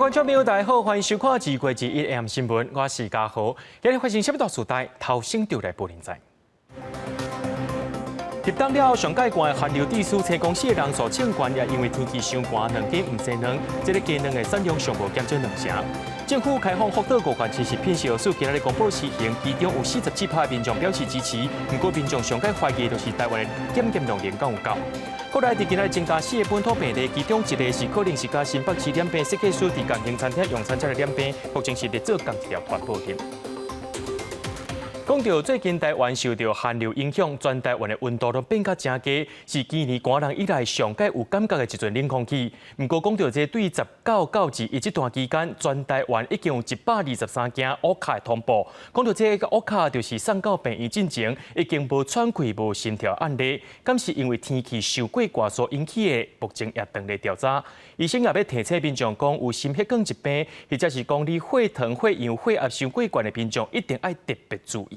观众朋友，大家好，欢迎收看2月1 AM 新闻，我是嘉豪。今日发生什么大事代？头先就来报连载。入冬了，上届县寒流地区车公司的人数称关，也因为天气伤寒，两间唔生卵，这个鸡卵的产量上无减少2成。政府开放福岛5县市品食署今日公布施行，其中有47%的民众表示支持，不过民众上届怀疑就是台湾的检验量仍够有够。国内伫今日增加4个本土病例，其中一个是可能是甲新北市染病设计师伫共型餐厅用餐者来染病，目前是伫做同一条传播链。讲到最近台湾受到寒流影响，全台湾的温度都变甲真低，是今年寒人以来上届有感觉的一阵冷空气。不过讲到这对19到21这段期间，全台湾已经有123件乌卡通报。讲到这个乌卡，就是送到病院进前已经无喘气、无心跳案例，敢是因为天气受过寒所引起的？目前也等咧调查。医生也要提醒民众讲有心血管疾病，或者是讲你血糖、血氧、血压伤过悬的民众，一定要特别注意。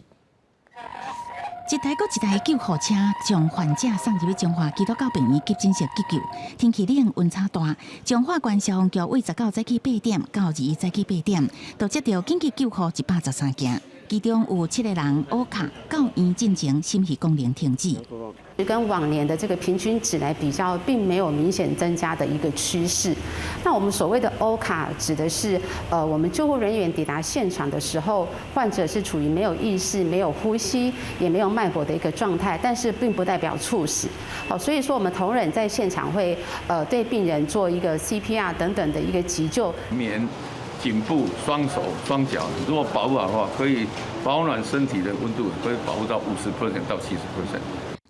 一台一台救护车将患者送入中华基督教病院急诊室急救。天气冷，温差大，中华关消防局为19早起8点到21早起8点，就接到紧急救护113件，其中有7个人乌卡到院进前心肺功能停止。跟往年的这个平均值来比较，并没有明显增加的一个趋势。那我们所谓的欧卡指的是，我们救护人员抵达现场的时候，患者是处于没有意识、没有呼吸、也没有脉搏的一个状态，但是并不代表猝死。所以说我们同仁在现场会对病人做一个 CPR 等等的一个急救。棉、颈部、双手、双脚，如果保护好的话，可以保暖身体的温度，可以保护到50% 到70%。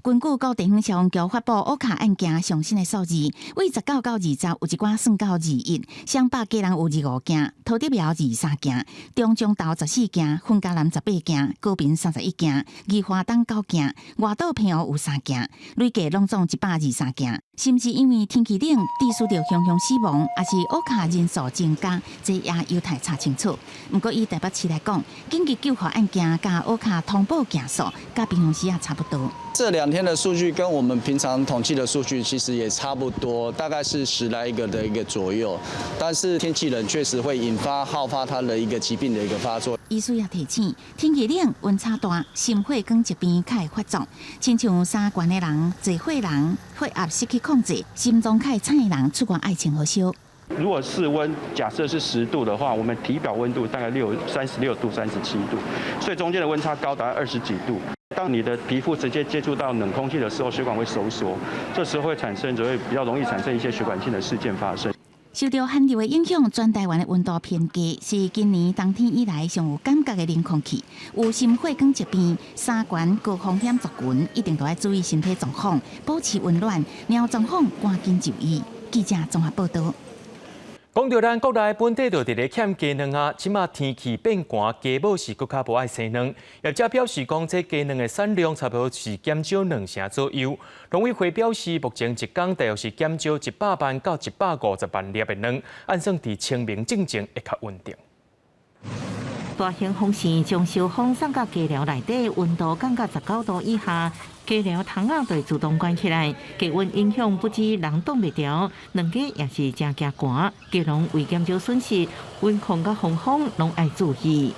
根据高地方消防局发布乌卡案件上新的数字，为19到20有一寡算到21，双北家人有25件，土地苗23件，中中岛14件，粉嘉南18件，高屏31件，宜花东9件，外岛平湖有3件，累计拢总123件。是毋是因为天气冷，致使着熊熊死亡，还是乌卡人数增加，这也有待查清楚。不过以台北市来讲，紧急救护案件甲乌卡通报件数，甲平常时也差不多。这2天的数据跟我们平常统计的数据其实也差不多，大概是10来个的一个左右。但是天气冷确实会好发它的一个疾病的一个发作。医师也提醒，天气冷、温差大，心血管疾病较会发作，亲像三高的人、坐火人、血压失去控制、心脏较惨的人，出关爱情好烧。如果室温假设是10度的话，我们体表温度大概36度、37度，所以中间的温差高达20几度。当你的皮肤直接接触到冷空气的时候，血管会收缩，这时候会比较容易产生一些血管性的事件发生。受到寒流的影响，全台湾的温度偏低，是今年冬天以来上有感觉的冷空气。有心血管疾病、三高高风险族群，一定都要注意身体状况，保持温暖。若状况赶紧就医。记者综合报道。讲到咱国内本地就伫咧欠鸡卵啊，即马天气变寒，鸡母是更加无爱生卵。业者表示讲，这鸡卵的产量差不多是减少2成左右。农委会表示，目前一天大约是减少100万到150万粒的卵，按算伫清明之前会较稳定。大型风扇将小风送到鸡寮内底，温度降到19度以下，鸡寮窗仔就会自动关起来。低温影响不止人挡袂牢，两家也是真惊寒。鸡农为减少损失，温控甲风拢爱注意。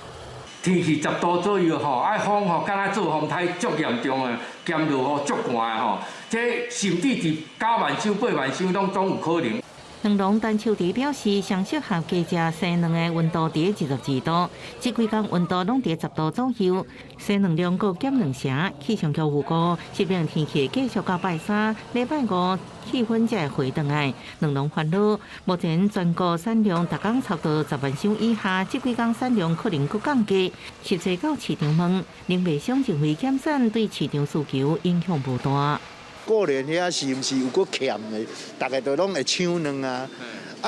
天气10度左右吼，爱风吼，敢若做风台足严重啊，兼落吼足寒吼，这甚至伫9万收、8万收拢总有可能。两农陈秋迪表示，上适合鸡只生卵的温度伫22度，这几天温度拢伫10度左右，生卵量各减2成。气象局预估，湿冷天气继续到拜3、礼拜5，气温才会回转来。两农烦恼，目前全国产量逐天差不多10万箱以下，这几天产量可能佫降低。实际到市场问，林卖商认为减产对市场需求影响无大。过年遐是毋是有搁欠的？大家都拢会抢卵啊！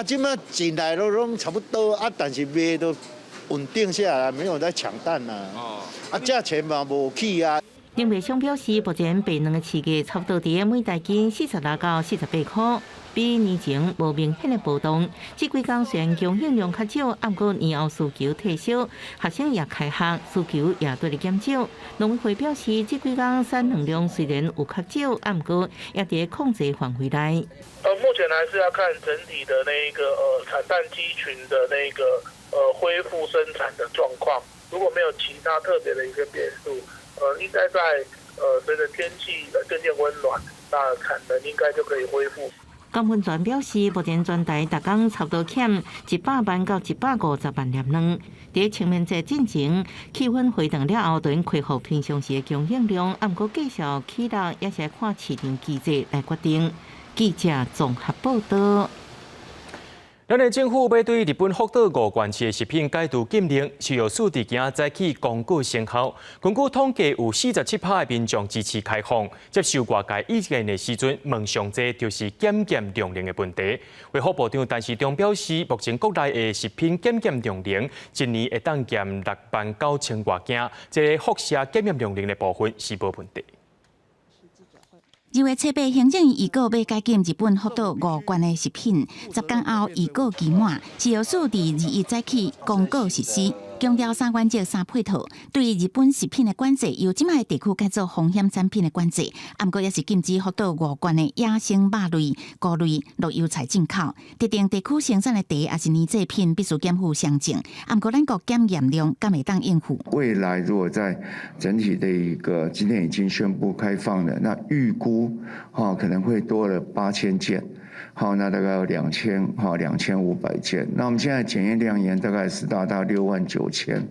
即摆进来拢差不多啊，但是卖都稳定下来，没有在抢蛋啊。价钱嘛无起啊。林卖商表示，目前白卵的市价差不多伫每台斤46到48块。比年前无明显的波动。这几天虽然供应量较少，不过年后需求退烧，学生也开学，需求也对哩减少。农委会表示，这几天产能量虽然有较少，不过也在控制范围内。目前还是要看整体的那个产蛋鸡群的那个恢复生产的状况。如果没有其他特别的一个变数，应该在随着天气渐渐温暖，那产能应该就可以恢复。江文全表示，目前全台每天差不多欠100万到150万粒卵。在清明节进前，气温回暖了后，就恢复平常时的供应量，不过继续起落，也是看市场机制来决定。记者综合报道。咱的政府要对日本福岛5县市的食品解除禁令，4月4日今早起公告生效。根据统计，有47%的民众支持开放，接受外界意见的时阵，问上济就是检验量能的问题。卫福部长陈时中表示，目前国内的食品检验量能一年会当检69000多件，这个辐射检验量能的部分是无问题。2月7日，行政院预告要解禁日本福岛5县的食品，10天后预告期满，4月4日2日早起公告实施。强调3原则3配套，对日本食品的管制由即卖地区改做风险产品的管制，不过也是禁止福岛5县的野生肉类、菇类、绿油菜进口。特定地区生产的茶也是年制品，必须减负详情。不过咱国检验量敢会当应付？未来如果在整体的一个今天已经宣布开放了，那预估可能会多了8000件。好，那大概有2500件。那我们现在检验量大概是达到69000，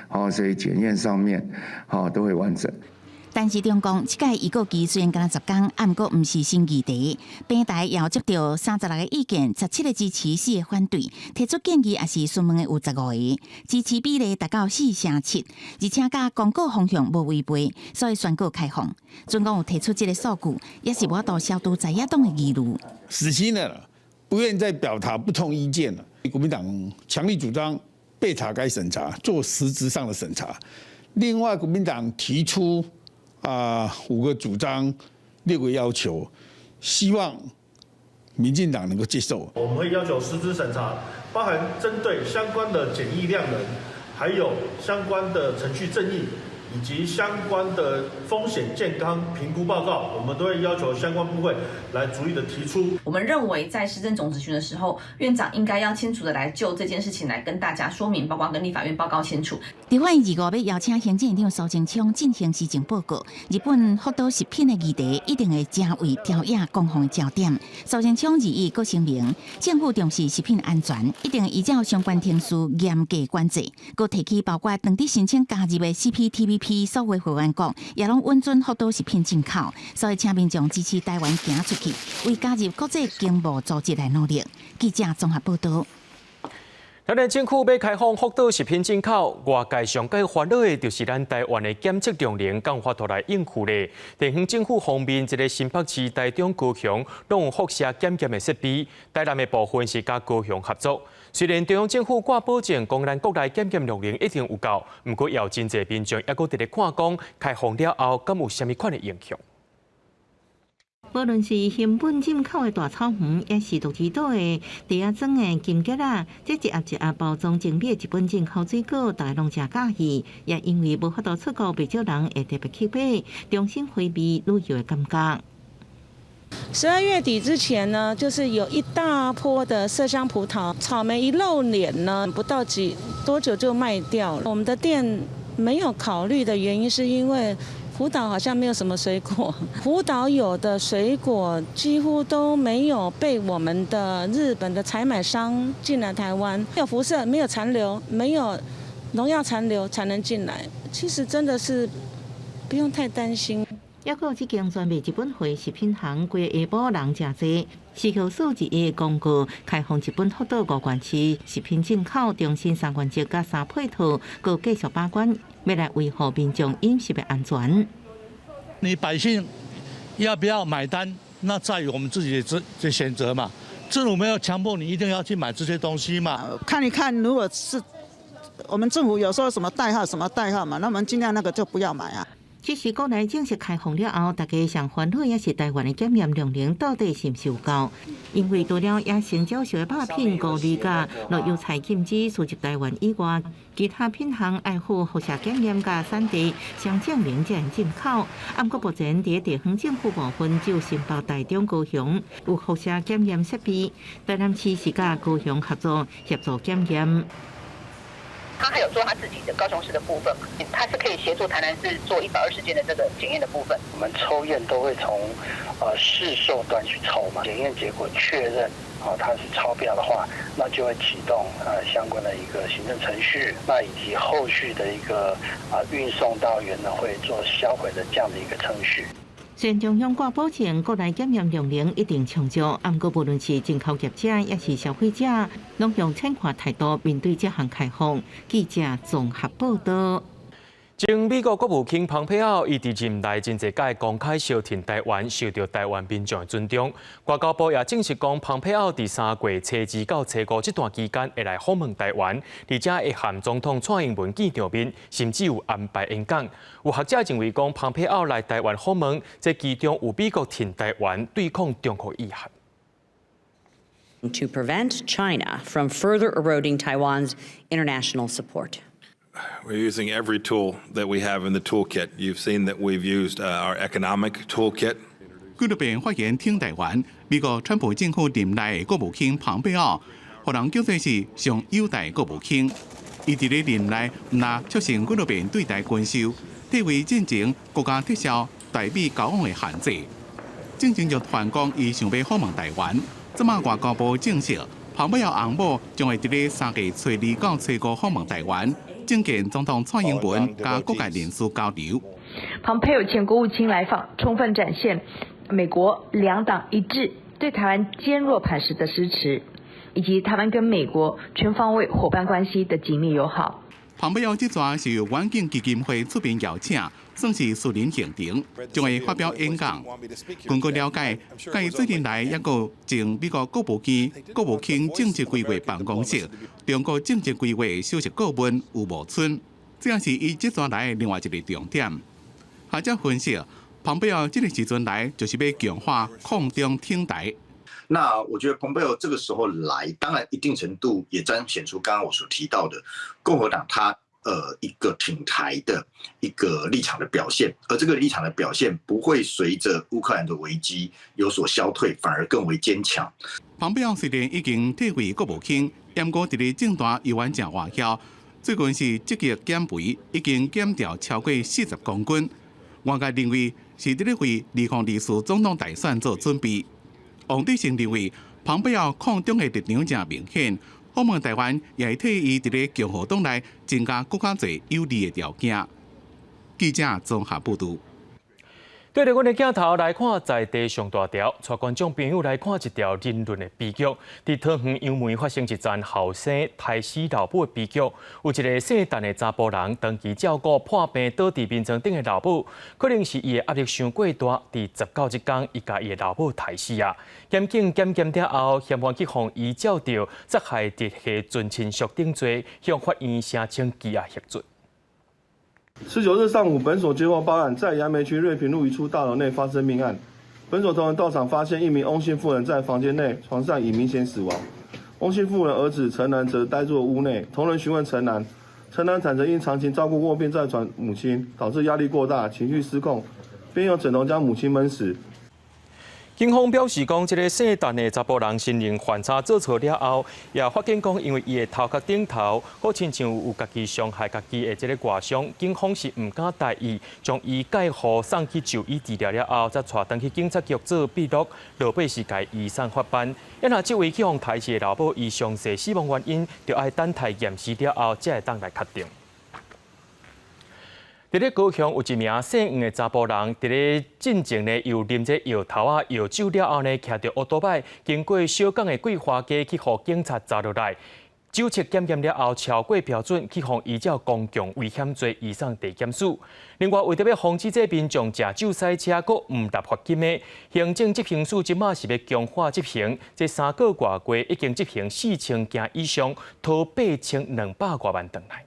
好，所以检验上面都会完整。但是中共这届预告期虽然敢10天，不过不是新议题。平台也接到36个意见，17个支持，4个反对，提出建议也是询问的有15个，支持比例达到4-7，而且甲公告方向无违背，所以宣告开放。尽管有提出这个数据，也是无法度消除在野党的疑虑。死心了，不愿意再表达不同意见了。国民党强力主张备查该审查，做实质上的审查。另外，国民党提出5个主张，6个要求，希望民进党能够接受。我们会要求实质审查，包含针对相关的检疫量能，还有相关的程序正义，以及相关的风险健康评估报告，我们都会要求相关部会来逐一的提出。我们认为在施政总质询的时候，院长应该要清楚的来就这件事情来跟大家说明，包括跟立法院报告清楚。立法院2月要邀请行政院长苏贞昌进行施政报告，日本福岛食品的议题一定会成为朝野共同的焦点。苏贞昌2日佫声明，政府重视食品安全，一定依照相关程序严格管制。佫提起包括当地申请加入的 CPTPP 所有会员国，也拢允准福岛食品进口，所以请民众支持台湾行出去，为加入国际经贸组织来努力。记者综合报道。咱的政府要开放福岛食品进口，外界上界烦恼的就是咱台湾的检测量能敢有法度来应付咧。地方政府方面，一个新北市、台中、高雄拢有辐射检验的设备，台南的部分是甲高雄合作。虽然中央政府挂保证，讲咱国内检验量能一定有够，不过也有真侪民众也搁伫咧看讲，开放了后敢有甚物款的影响？无论是新本进口的大草鱼，也是鹿儿岛的茶仔庄的金桔啊，这一盒一盒包装精美的日本进口水果，大家拢真喜意。也因为无法度出国，不少人会特别去买，重新回味旅游的感觉。12月底之前呢，就是有一大波的麝香葡萄、草莓一露脸呢，不到多久就卖掉了。我们的店没有考虑的原因，是因为福岛好像没有什么水果，福岛有的水果几乎都没有被我们的日本的采买商进来台湾，没有辐射，没有残留，没有农药残留才能进来。其实真的是不用太担心。还有这间专卖日本货食品行，规个下晡人真多。4月4日公告开放日本福岛5县市食品进口，中心3原则加3配套，各继续把关，要来维护民众饮食的安全。你百姓要不要买单，那在于我们自己的选择嘛。政府没有强迫你一定要去买这些东西嘛。看一看，如果是我们政府有说什么代号什么代号嘛，那我们尽量那个就不要买啊。即使国内正式开放了后，大家上烦恼也是台湾的检验量能到底是毋是有够？因为除了野生照烧的肉品、高丽价、若油菜禁止输入台湾以外，其他品项爱附辐射检验甲产地相证明才能进口。不过目前伫地方政府部分只有新北、台中、高雄有辐射检验设备，台南市是甲高雄合作检验。他还有做他自己的高雄市的部分，他是可以协助台南市做120件的这个检验的部分。我们抽验都会从市售端去抽嘛，检验结果确认它是超标的话，那就会启动相关的一个行政程序，那以及后续的一个运送到原能会做销毁的这样的一个程序。虽然中央挂保证国内检验量能一定充足，不过无论是进口业者也是消费者，拢用参看态度面对这项开放。记者综合报道。前美国国务卿蓬佩奥伊伫任内真侪届公开消停台湾，受到台湾民众的尊重。外交部也证实讲，蓬佩奥伫3月初2到初5这段期间会来访问台湾，而且会和总统蔡英文见着面，甚至有安排演讲。有学者认为讲，蓬佩奥来台湾访问，这其中有美国停台湾对抗中国意涵。To prevent China from further eroding Taiwan's international support. We're using every tool that we have in the toolkit. You've seen that we've used our economic toolkit. 菲律宾发言挺台湾，美国川普政府任内国务卿蓬佩奥，互人叫做是上优待国务卿。伊伫咧任内唔但促成菲律宾对台军售，地位进前国家撤销台美交往的限制。正正就传讲伊想要访问台湾，即马外交部证实，蓬佩奥翁某将会伫咧3月初2到初5访问台湾。觐见总统蔡英文加各界人士交流。蓬佩奥前国务卿来访，充分展现美国两党一致对台湾坚若磐石的支持，以及台湾跟美国全方位伙伴关系的紧密友好。蓬佩奥这次是由远景基金会出面邀请，算是私人行程，将会发表演讲。根据了解，介最近来也有前美国国务卿政治规划办公室、中国政治规划首席顾问吴茂春，这也是伊这次来的另外一个重点。学者分析，蓬佩奥这个时阵来就是要强化抗中挺台。那我觉得蓬佩奥这个时候来，当然一定程度也彰显出刚刚我所提到的共和党他一个挺台的一个立场的表现，而这个立场的表现不会随着乌克兰的危机有所消退，反而更为坚强。蓬佩奥虽然已经退位国务卿，不过伫咧政坛犹原正活跃，最近是积极减肥，已经减掉超过40公斤。外界认为是伫咧为2024总统大选做准备。王志成认为，蓬佩奥抗中的立场正明显，访问台湾也会替伊伫咧共和党内增加更加侪有利的条件。记者综合报道。对着阮的镜头来看，在地上大条，带观众朋友来看一条人伦的悲剧。伫桃园杨梅发生一桩后生害死老母的悲剧，有一个姓陈的查甫人长期照顾破病倒伫眠床顶的老母，可能是伊的压力伤过大，伫19日天，伊甲伊的老母害死啊。检警检了后，嫌犯去向伊照着杀害直系尊亲属定罪，向法院申请羁押协助。19日上午，本所接获报案，在杨梅区瑞平路一处大楼内发生命案。本所同仁到场发现一名翁姓妇人在房间内床上已明显死亡，翁姓妇人儿子陈南则呆坐屋内。同仁询问陈南坦承因长期照顾卧病在床母亲，导致压力过大，情绪失控，便用枕头将母亲闷死。警方表示讲，这个姓陈的查甫人承认犯错做错了后，也发现讲，因为伊的头壳顶头好亲像有家己伤害家己的这个外伤，警方是唔敢大意，将伊介护送去就医治疗了后，再带回去警察局做笔录，落尾是该移送法办。因若这位去向台视的老母，伊详细死亡原因，就要等待验尸了后，才会当来确定。伫咧高雄有一名姓黄的查甫人，伫咧进前呢又啉着药头啊药酒了后呢，骑着乌多摆经过小港的桂花街，去互警察抓落来。酒测检验了后超过标准，去互依照公共危险罪移送地检署。另外，为着要防止这民众食酒赛车，佫唔纳罚金的，行政执行署即马是要强化执行。这3个月过已经执行4000件以上，拖8200多万吨来。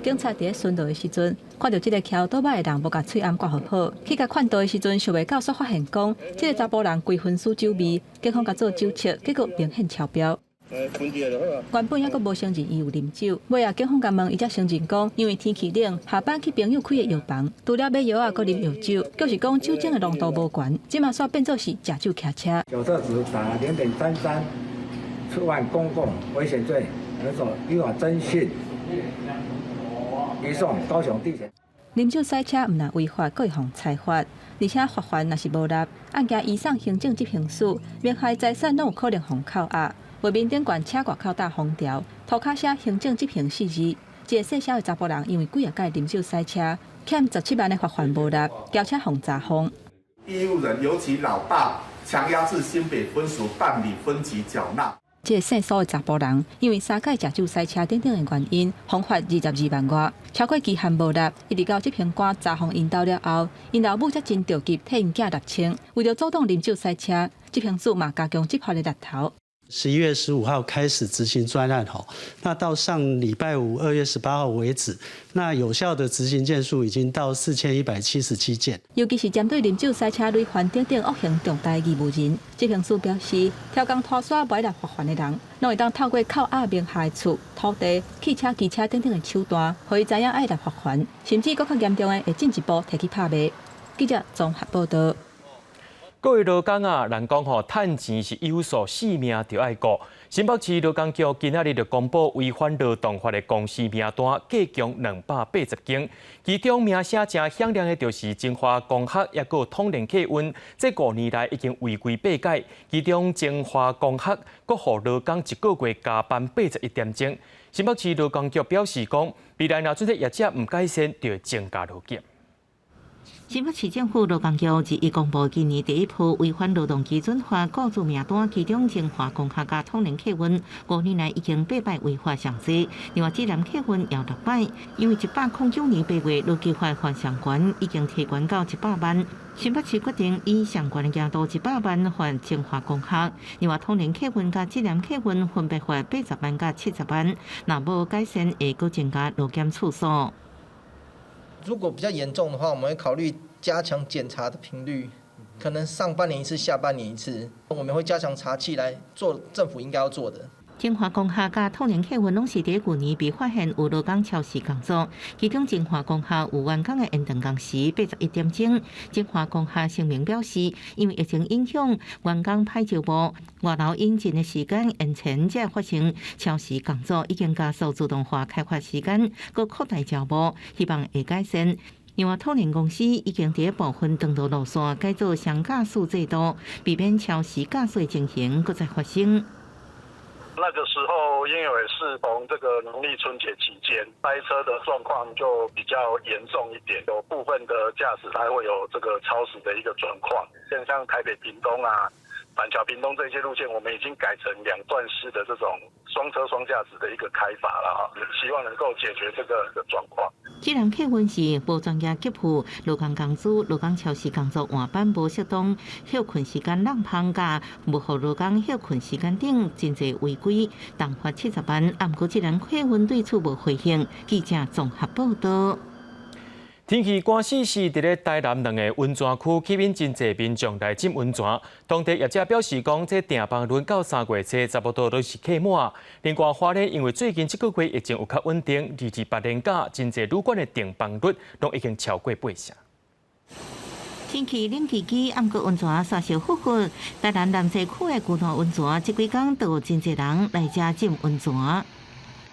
警察伫巡逻的时阵，看到这个桥倒摆的人无甲喙暗挂好，去甲看到的时阵，想袂到煞发现讲，这个查甫人规身输酒味，警方甲做酒测，结果明显超标。原本还阁无承认伊有啉酒，尾啊，警方甲问伊才承认讲，因为天气冷，下班去朋友开的药房，除了买药啊，阁啉药酒，就是讲酒精的浓度无悬，即马煞变做是食酒骑车。酒测值达0.33，触犯公共危险罪，而所依法侦讯。移送高雄地检。啉酒驶车毋但违法，佫会犯财法，而且罚款若是无纳，案件移送行政执行署，灭害财产拢有可能犯扣押。画面顶悬车外口打封条，涂骹写行政执行4字。一个细小的查甫人因为几啊届啉酒驶车，欠17万的罚款无纳，轿车互查封。义务人由其老大强押至新北分署办理分期缴纳。这个姓苏的查甫人，因为3届食酒驶车等等的原因，罚款22万外，超过期限无纳，一直到执行官查封引导了后，因老母才真着急替因囝6000，为了阻挡啉酒驶车，执行署嘛加强执法的力头。11月15号开始执行专案吼，那到上礼拜五2月18号为止，那有效的执行件数已经到4177件。尤其是针对啉酒驶车累犯等等恶行重大义务人，执行署表示，超工拖刷买来罚款的人，拢会当透过扣押名下的厝、土地、汽车、机车等等的手段，予伊知影爱来罚款，甚至更较严重的会进一步提去拍卖。记者综合报道。各位劳工啊，人讲吼，趁钱是有数，性命就爱顾。新北市劳工局今仔日就公布违反劳动法的公司名单，计共280件，其中名声正响亮的，就是中华工学也个通联客运，这5年来已经违规8届，其中中华工学阁互劳工一个月加班81点钟。新北市劳工局表示讲，未来若这些业者唔改善，就会增加劳检。新北市政府劳工局日已公布今年第一波违反劳动基准法雇主名单，其中中华工学甲通联客运5年来已经8摆违法上市，另外济南客运也6摆，因为109年8月劳基法犯上悬，已经提悬到100万。新北市决定以上悬的额度100万还中华工学，另外通联客运甲济南客运分别罚80万甲70万，若无改善会阁增加劳检次数。如果比较严重的话，我们会考虑加强检查的频率，可能上半年一次，下半年一次。我们会加强查缉来做政府应该要做的。中华工学甲通联客运拢是伫去年被发现有劳工超时工作，其中中华工学有员工的延长工时81点钟。中华工学声明表示，因为疫情影响，员工歹招募，外劳引进的时间延长，才发生超时工作，已经加速自动化开发时间，佮扩大招募，希望会改善。另外，通联公司已经伫部分长途路线改做双驾驶制度，避免超时驾驶的情形搁再发生。那个时候，因为是从这个农历春节期间，塞车的状况就比较严重一点，有部分的驾驶还会有这个超时的一个状况。像台北屏东啊、板桥屏东这些路线，我们已经改成2段式的这种双车双驾驶的一个开法了哈，希望能够解决这个状况。济南客运是无专业给付劳工工资、劳工超时工作换班无适当、休困时间浪放假、无互劳工休困时间等真侪违规，重罚70万。不过济南客运对此无回应。记者综合报道。天气寒死时，伫咧台南2个温泉区吸引真侪民众来浸温泉。当地业者表示讲，这订房轮到3月初差不多都是客满。另外，花莲因为最近这个月疫情有较稳定，28年假，真侪旅馆的订房率拢已经超过80%。天气冷气机，不过温泉煞烧复复。台南南西区的古道温泉，这几天都有真侪人来这浸温泉。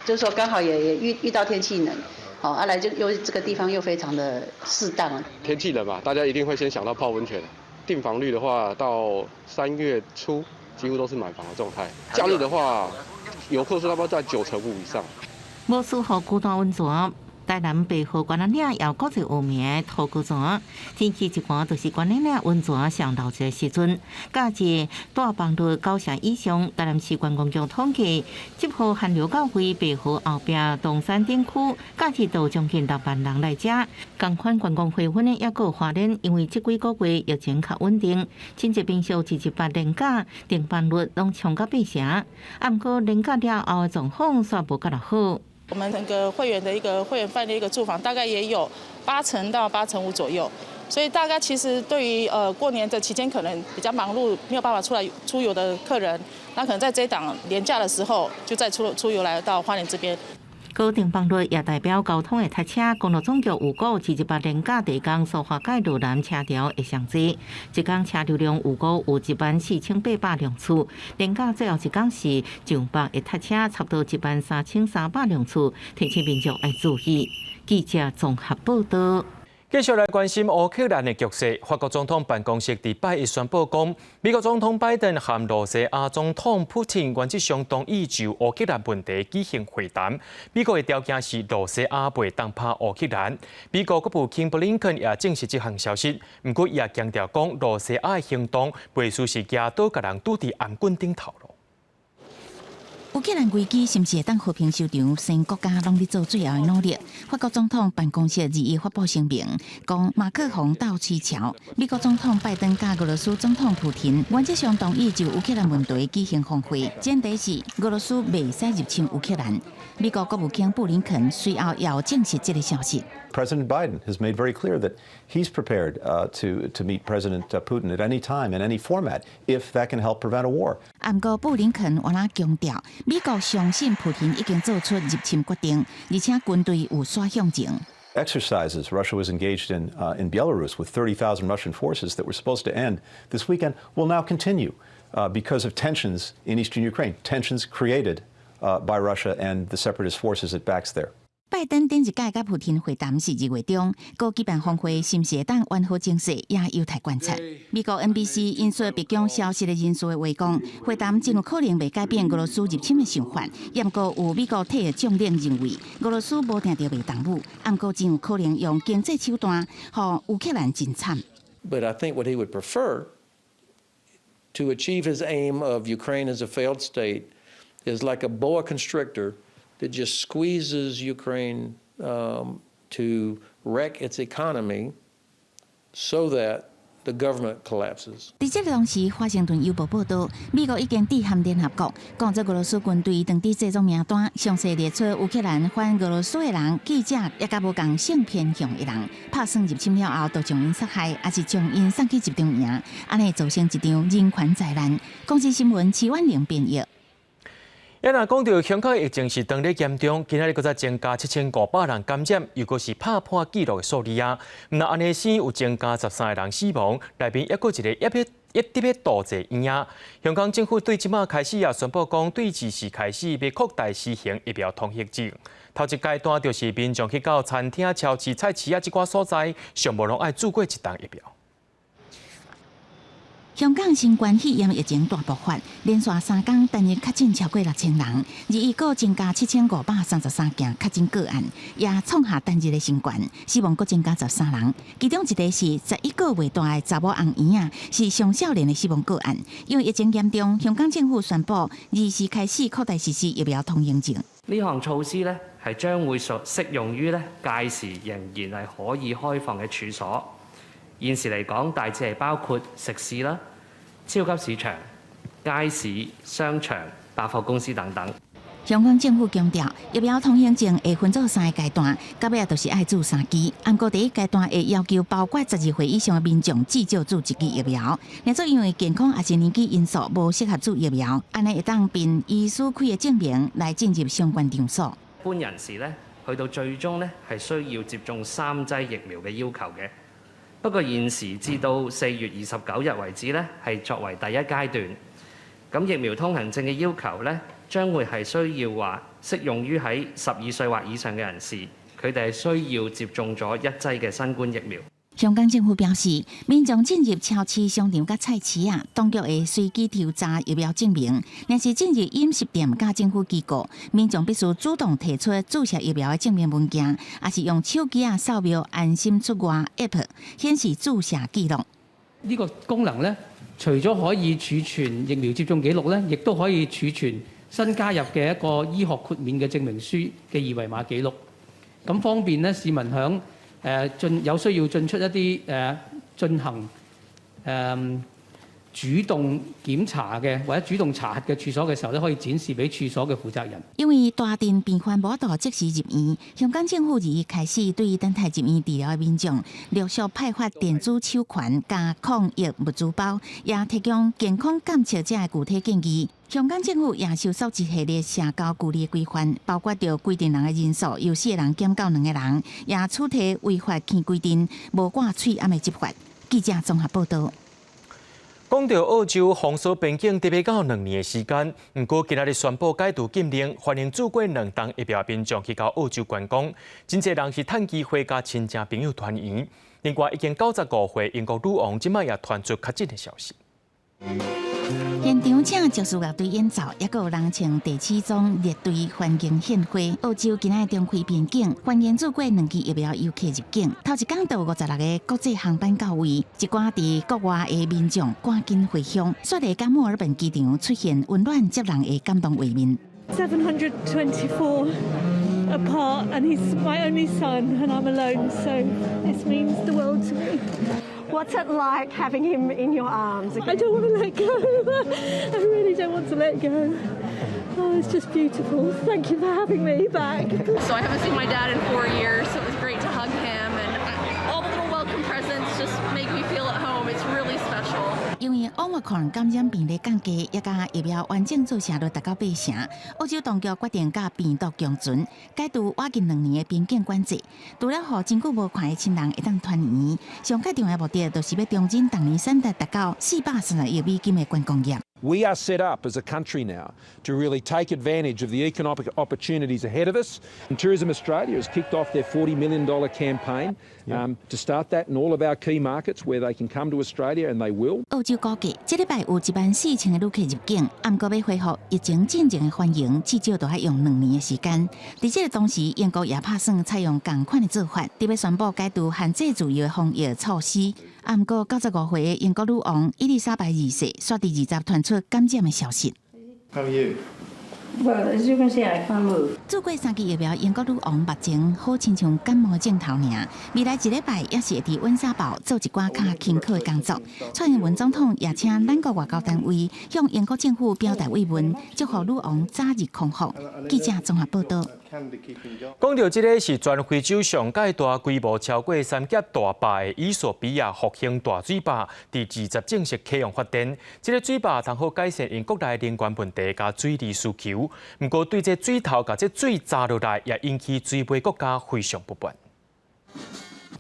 就是说，刚好也遇到天气冷。来就又这个地方又非常的适当。天气冷嘛，大家一定会先想到泡温泉。订房率的话，到3月初几乎都是满房的状态。假日的话，游客数差不多在95%以上。无适合古道温泉。台南北河关南岭有国际有名的土谷泉，天气一寒就是关南岭温泉上热的时阵。假日大房率90成以上，台南市观光局统计，这波寒流到位北河后壁东山顶区，假日都将近6万人来遮。同款观光气氛的也有花莲，因为这几个月疫情较稳定，真侪民宿18年假订房率拢冲到80%。不过年假了后的状况煞无甲落好。我们整个会员的一个会员饭店一个住房，大概也有80%到85%左右。所以大概其实对于过年的期间可能比较忙碌，没有办法出游的客人，那可能在这一档年假的时候，就再出游来到花莲这边。高定邦瑞也代表交通的塞车，公路总局预估718年假第一天所化解路南车潮会上济，一天车流量预估有14800辆次，年假最后一天是上北的塞车差不多13300辆次，提醒民众要注意。记者综合报道。继续来关心乌克兰的局势。法国总统办公室伫拜一宣布讲，美国总统拜登和罗西亚总统普京原则上同意就乌克兰问题举行会谈。美国的条件是罗西亚袂当拍乌克兰。美国国务卿布林肯也证实这项消息，不过也强调讲，罗西亚的行动袂输是压倒甲人拄伫颔棍顶头路。乌克兰危机是毋是会当和平收场？全国家拢伫做最后的努力。法国总统办公室2日发布声明，讲马克宏到取桥。美国总统拜登甲俄罗斯总统普京原则上同意就乌克兰问题举行峰会，前提是俄罗斯袂使入侵乌克兰。美国国务卿布林肯随后也证实这个消息。President Biden has made very clear that he's prepared to meet President Putin at any time in any format if that can help prevent a war. 不过布林肯原来强调，美国相信普京已经做出入侵决定，而且军队有所向前。Exercises Russia was engaged in Belarus with 30,000 Russian forces that were supposed to end this weekend will now continue because of tensions in eastern Ukraine, tensions created by Russia and the separatist forces it backs there. 拜登顶一届甲普京会谈是2月中，高举办峰会是毋是会当完好情势，也有待观察。美国 NBC 引述北京消息的人士的话讲，会谈真有可能袂改变俄罗斯入侵的想法，也毋过有美国体的将领认为，俄罗斯无定着袂动武，也毋过真有可能用经济手段，互乌克兰真惨。But I think what he would prefer to achieve his aim of Ukraine as a failed state is like a boa constrictor that just squeezes Ukraine to wreck its economy so that the government collapses. 在这个同时，华盛顿邮报报道，美国已经致函联合国，讲这俄罗斯军队当地这种名单，详细列出乌克兰反俄罗斯的人、记者，也甲无共性偏向的人，拍算入侵了后，就将因杀害，还是将因送去集中营，安尼造成一场人权灾难。公司新闻齐婉玲编译。也若讲到香港疫情是当日严重，今日搁再增加7500人感染，又搁是拍破纪录的数字啊！毋但安尼先有增加13个人死亡，内面还搁一个一直要渡济院啊！香港政府对即马开始也宣布讲，对2时开始要扩大施行疫苗通行证。头一阶段就是民众去到餐厅、超市、菜市啊即寡所在，上无拢爱做过一档疫苗。香港新冠肺炎疫情大爆发，连续3天单日确诊超过6000人，2日又增加7533件确诊个案，也创下单日的新高，死亡又增加13人，其中一个是11个月大的查某红婴仔，是上少年的死亡个案。因为疫情严重，香港政府宣布2時開始擴大實施疫苗通行證。呢項措施咧係將會適用於咧屆時仍然係可以開放嘅處所。現時嚟講，大致係包括食肆啦、超級市場、街市、商場、百貨公司等等。香港政府強調，疫苗通行證會分做3個階段，到尾就是愛注3劑。不過第一階段會要求包括12歲以上的民眾至少注1劑疫苗。另外，因為健康也是年紀因素，無適合注疫苗，安尼會當憑醫師開嘅證明來進入相關場所。一般人士咧，去到最終咧係需要接種3劑疫苗嘅要求嘅。不過現時至到4月29日為止咧，係作為第一階段。咁疫苗通行證嘅要求咧，將會係需要話適用於喺12歲或以上嘅人士，佢哋係需要接種咗1劑嘅新冠疫苗。香港政府表示，民眾進入超市、商場、甲菜市啊，當局會隨機調查疫苗證明；若是進入飲食店、甲政府機構，民眾必須主動提出注射疫苗的證明文件，還是用手機啊掃描安心出外 App 顯示注射記錄。呢個功能咧，除咗可以儲存疫苗接種記錄咧，亦都可以儲存新加入嘅一個醫學豁免嘅證明書嘅二維碼記錄，咁方便咧市民響有需要進出一啲進行主動檢查嘅或者主動查核嘅處所嘅時候咧，可以展示俾處所嘅負責人。因為大陣病患無度即時入院，香港政府2日開始對等待入院治療嘅民眾陸續派發電子手環加抗疫物資包，也提供健康監測者嘅具體建議。香港政府也收縮一系列社交距離規範，包括着規定人嘅人數由4個人減到2個人，也處理違法欠規定、無掛喙暗嘅執法。記者綜合報道。講到澳洲封鎖邊境特別到2年嘅時間，不過今日宣布解除禁令，歡迎祖國2棟疫苗民眾去到澳洲觀光，真濟人是趁機會甲親戚朋友團圓。另外，已經95歲英國女王今麥也傳出確診嘅消息。現場請爵士樂隊演奏，也有人穿第4種列隊歡迎獻花。澳洲今日重開邊境，歡迎祖國2期疫苗遊客入境。頭一天到56個國際航班到位，一寡佇國外嘅民眾趕緊回鄉，雪梨甲墨爾本機場出現溫暖接人嘅感動畫面。724 apart, and he's my only son, and I'm alone, so this means the world to me. What's it like having him in your arms again? I don't want to let go. I really don't want to let go. Oh, it's just beautiful. Thank you for having me back. So I haven't seen my dad in 4 years, so it was great to hug him, and all the little welcome presents just make me feel at home. It's really special. 因為 Omicron 感染病例降低，也甲疫苗完整注射率達到80%，澳洲當局決定甲病毒共存，解除挖近2年嘅邊境管制。除了讓真久無看嘅親人會當團圓，上較重要目的就是要重振當年產值達到430億美金嘅觀光業。We are set up as a country now to really take advantage of the economic opportunities ahead of us. And Tourism Australia has kicked off their $40 million campaign to start that in all of our key markets where they can come to Australia, and they will. 澳洲估計，這禮拜有14000個旅客入境，不過要恢復疫情進前嘅歡迎，至少都要用2年嘅時間。在這個同時，英國也打算採用同款嘅做法，特別宣布解除限制自由嘅防疫措施。不過95歲嘅英國女王伊麗莎白2世，刷第20傳出感染嘅消息。How are you? Well, as you can see, I can't move. 做過3期疫苗，英國女王目前好親像感冒症頭爾。未來一禮拜也是會佇溫莎堡做一寡較辛苦嘅工作。蔡英文總統也請咱國外交單位向英國政府表達慰問，祝福女王早日康復。記者綜合報道。講到這個是全非洲上界大規模超過3級大壩的伊索比亞復興大水壩，第20正式啟用發電。這個水壩通好改善因國內能源問題加水利需求。不過對這水頭甲這水炸落來，也引起水尾國家非常不滿。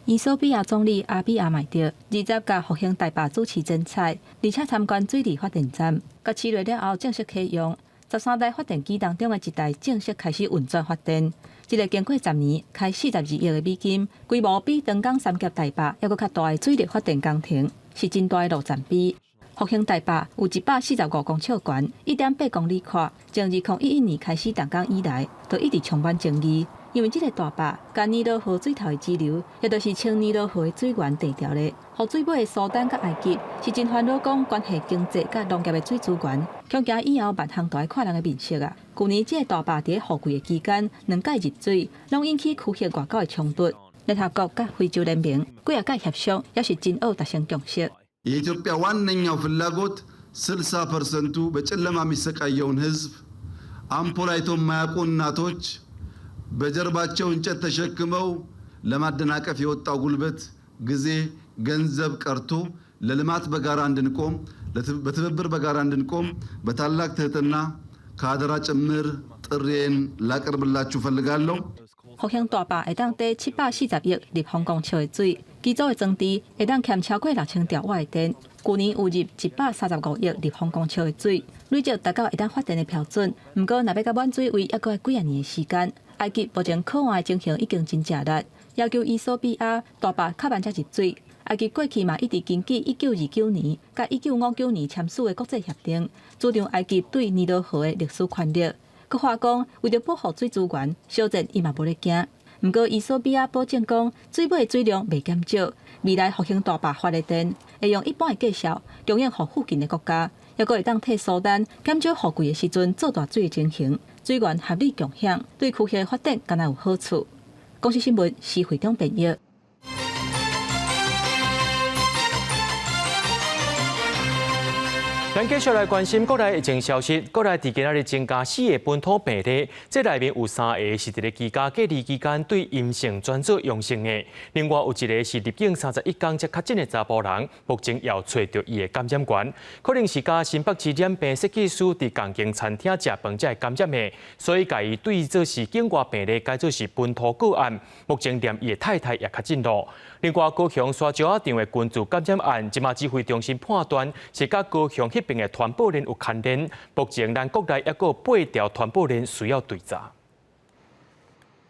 伊索比亞總理阿比亞邁迪20甲復興大壩主持剪彩，而且參觀水利發電站，甲7月了後正式啟用。13台發電機當中的1台正式開始運轉發電。這個經過10年、開42億的美金、規模比長江3級大壩還佫較大的水力發電工程，是真大的路展比。復興大壩有145公尺懸，1.8公里寬，從2011年開始動工以來，就一直充滿爭議。因為這個大壩甲尼羅河水頭的支流，也就是稱尼羅河的水源地調的。河水尾的蘇丹甲埃及是真煩惱講關係經濟甲農業的水資源，恐驚以後萬項都要看人的面色啊！去年這個大壩在雨季的期間，2屆入水，攏引起區域外交的衝突。聯合國甲非洲聯盟幾啊屆協商，也是真好達成共識。የኢትዮጵያ ዋነኛው ፍላጎት 60%ቱ በጨለማ የሚሰቃየውን ሕዝብ አምፖል አይቶ የማያውቁ እናቶች በጀርባቸው እንጨት ተሸክመው ለማደናቀፍ የወጣው ጉልበት ጊዜ ገንዘብ ቀርቶ ለልማት በጋራ እንድንቆም በትብብር በጋራ እንድንቆም በታላቅ ትህትና ከአደራ ጭምር ጥሪዬን ላቀርብላችሁ ፈልጋለሁ።復興大壩會當抵740億立方公尺的水，機組的裝置會當欠超過6000條瓦的電。去年有入135億立方公尺的水，累積達到會當發電的標準。不過，若要甲滿水位，還佫要幾啊年的時間。埃及目前靠岸的情形已經真正熱，要求伊索比亞大壩較慢才入水。埃及過去嘛一直根據1929年甲1959年簽署的國際協定，主張埃及對尼羅河的歷史權利。佮話講，為了保護水資源，小戰伊嘛無咧驚。不過，伊索比亞保證講，水尾的水量未減少，未來復興大壩發的電會用一般的計數供應予附近的國家，也佫會當替蘇丹減少雨季的時陣做大水的情形，水源合理共享，對區域的發展敢若有好處。公視新聞是會中編譯。咱继续来关心国内疫情消息。国内伫今仔日增加4个本土病例，这内面有3个是伫咧居家隔离期间对阴性转做阳性的，另外有1个是入境31天才确诊的查甫人，目前也找到伊的感染源，可能是甲新北市染病设计师伫共间餐厅食饭才会感染的，所以家己对这是境外病例改做是本土个案，目前连伊的太太也确诊了。另外，高雄沙石仔场的群组感染案，即马指挥中心判断是甲高雄迄边的传播链有牵连。目前咱国内还有8条传播链需要追查。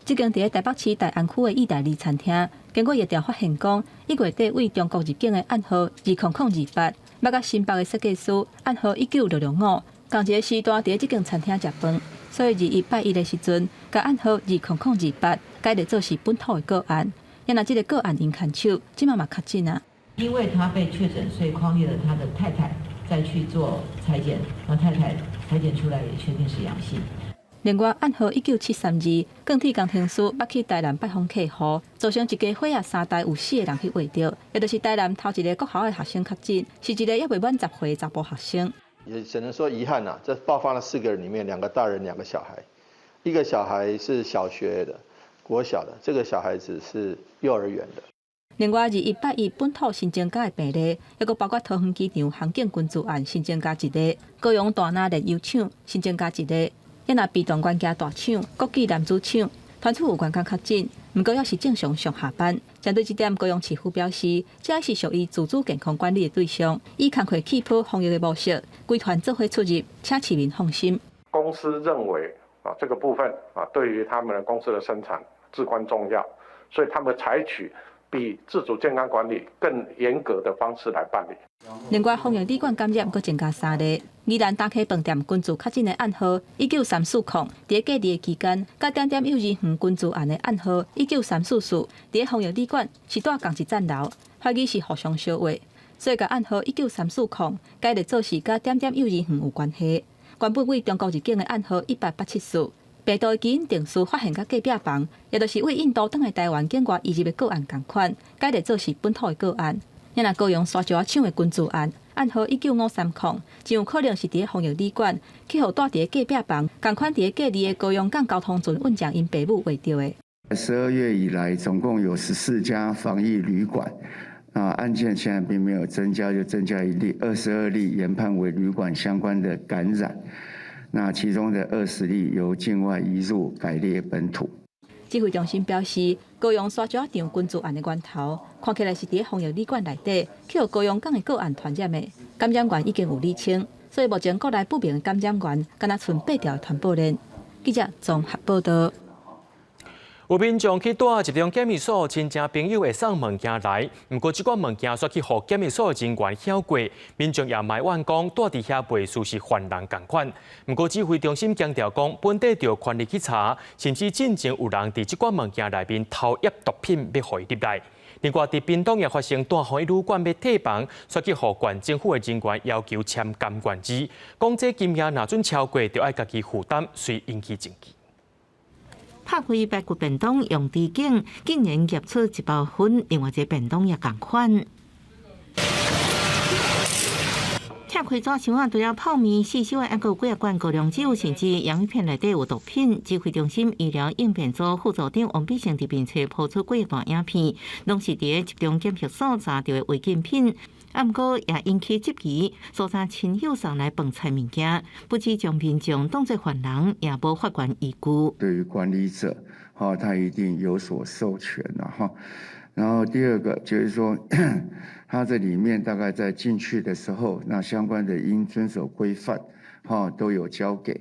这间伫台北市大安区的意大利餐厅，经过疫调发现讲，1月底为中国入境的暗号200028，捌甲新北的设计师暗号19605，同一个时段伫这间餐厅食饭，所以2181的时阵，甲暗号200028改列做是本土的个案。也拿这个个案因牵手，即马嘛确诊啊。因为他被确诊，所以匡列了他的太太再去做采检，然后太太采检出来也确定是阳性。另外，暗号19732更替工程师捌去台南拜访客户，造成一家伙仔3台有4个人去围着，也就是台南头一个国校的学生确诊，是一个也未满10岁的查甫学生。也只能说遗憾呐，这爆发了4个人里面，2个大人，2个小孩，一个小孩是小学的。国小的这个小孩子是幼儿园的。另外，2181本土新增加的病例，还佫包括桃园机场航警群组案新增加1例，高雄大拿炼油厂新增加1例，也拿避断关家大厂、国际男子厂团处有员工确诊，不过也是正常上下班。针对这点，高雄市府表示，这是属于自主健康管理的对象，以工课气泡防疫的模式，规团做伙出入，请市民放心。公司认为这个部分对于他们的公司的生产至关重要，所以他们采取比自主健康管理更严格的方式来办理。另外，防疫旅馆感染佫增加3例，宜兰大溪饭店群组确诊的暗号19340，伫隔离的期间，甲点点幼儿园群组案的暗号19344，伫防疫旅馆是住同一层楼，怀疑是互相烧话，所以甲暗号19340改列做是甲点点幼儿园有关系。原本为中国入境的暗号18874。病毒基因定序发现甲隔壁房，也就是为印度登来台湾境外移入的个案同款，改列做是本土的个案。也拿高雄沙石仔厂的群组案，暗号19530，真有可能是伫防疫旅馆，去互住伫隔壁房，同款伫隔离的高雄港交通船运将因爸母围着的。12月以来，总共有14家防疫旅馆。案件现在并没有增加，就增加1例，22例研判为旅馆相关的感染。那其中的20例由境外移入改列本土。指挥中心表示，高雄沙石仔场群组案的源头，看起来是伫防疫旅馆内底，去互高雄港的个案传染的，感染源已经有厘清，所以目前国内不明的感染源，敢若剩8条传播链。记者综合报道。有民众去带一张检疫所，亲戚朋友会送物件来，不过这款物件煞去互检疫所人员晓过，民众也埋怨讲带伫遐卖似是犯人共款。不过指挥中心强调讲，本地就全力去查，甚至进前有人伫这款物件内面偷摄毒品，要互伊入来。另外，伫屏东也发生大防疫旅馆要退房，煞去互县政府的人员要求签监管纸，讲这金额若准超过，就要家己负担，遂引起争议。拍开白骨便当用滴警，竟然夹出一包粉，另外一个便当也同款。拆开纸箱啊，除了泡面、四手的，还有几罐高粱酒，甚至洋芋片内底有毒品。指挥中心医疗应变组副组长王必胜伫面册抛出几段影片，拢是伫集中检疫所查到的违禁品。不过也引起质疑，所查亲友送来饭菜物件，不止将民众当作犯人，也无法官依据。对于管理者，他一定有所授权哈。然后第二个就是说，他这里面大概在进去的时候，那相关的应遵守规范，都有交给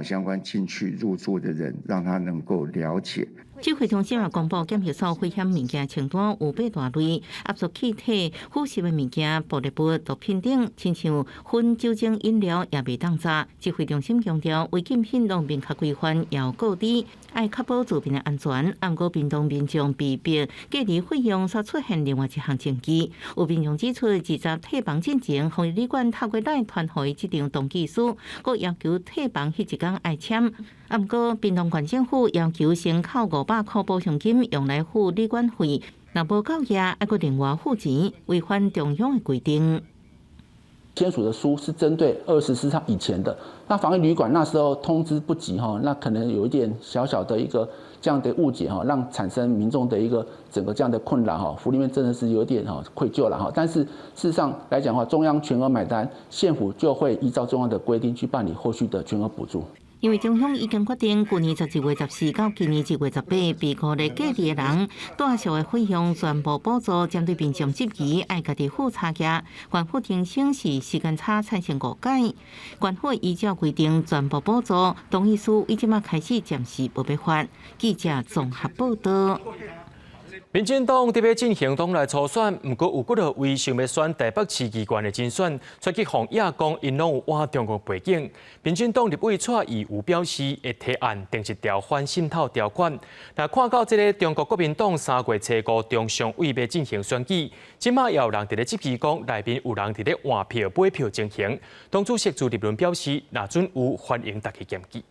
相关进去入住的人，让他能够了解。指挥中心也公布检疫所危险物件清单有8大类，压缩气体、腐蚀的物件、玻璃物、毒品等，亲像粉、酒精饮料也袂当查。指挥中心强调，违禁品拢明确规范，要告知，爱确保住民的安全。不过，屏东民众被逼隔离费用煞出现另外一项证据。有民众指出，20退房进前，防疫旅馆透过来传回这张登记书，佮要求退房迄一天爱签。不过，屏东县政府要求先扣500块补偿金用来付旅馆费，若无到夜，还佫另外付钱，违反中央的规定。签署的书是针对24号以前的，那防疫旅馆那时候通知不及哈，那可能有一点小小的一个这样的误解哈，让产生民众的一个整个这样的困扰哈，府里面真的是有点愧疚了哈。但是事实上来讲的话，中央全额买单，县府就会依照中央的规定去办理后续的全额补助。因为中央已经决定，去年12月14到今年1月18，被扣的各地的人，大小的费用全部补助。针对民众质疑爱家己付差价，县府提醒是时间差产生误解。县府依照规定全部补助，同意书已即马开始暂时无要发。记者综合报道。民进党特别进行党内初选，不过有几个为想要选台北市议员的竞选，出去防野讲因拢有挖中国背景。民进党立委蔡义有表示会提案定一条反渗透条款。那看到这个中国国民党3月初5中常委要进行选举，即马也有人伫咧质疑讲内面有人伫咧换票买票进行。党主席朱立伦表示，那准有欢迎大家检举。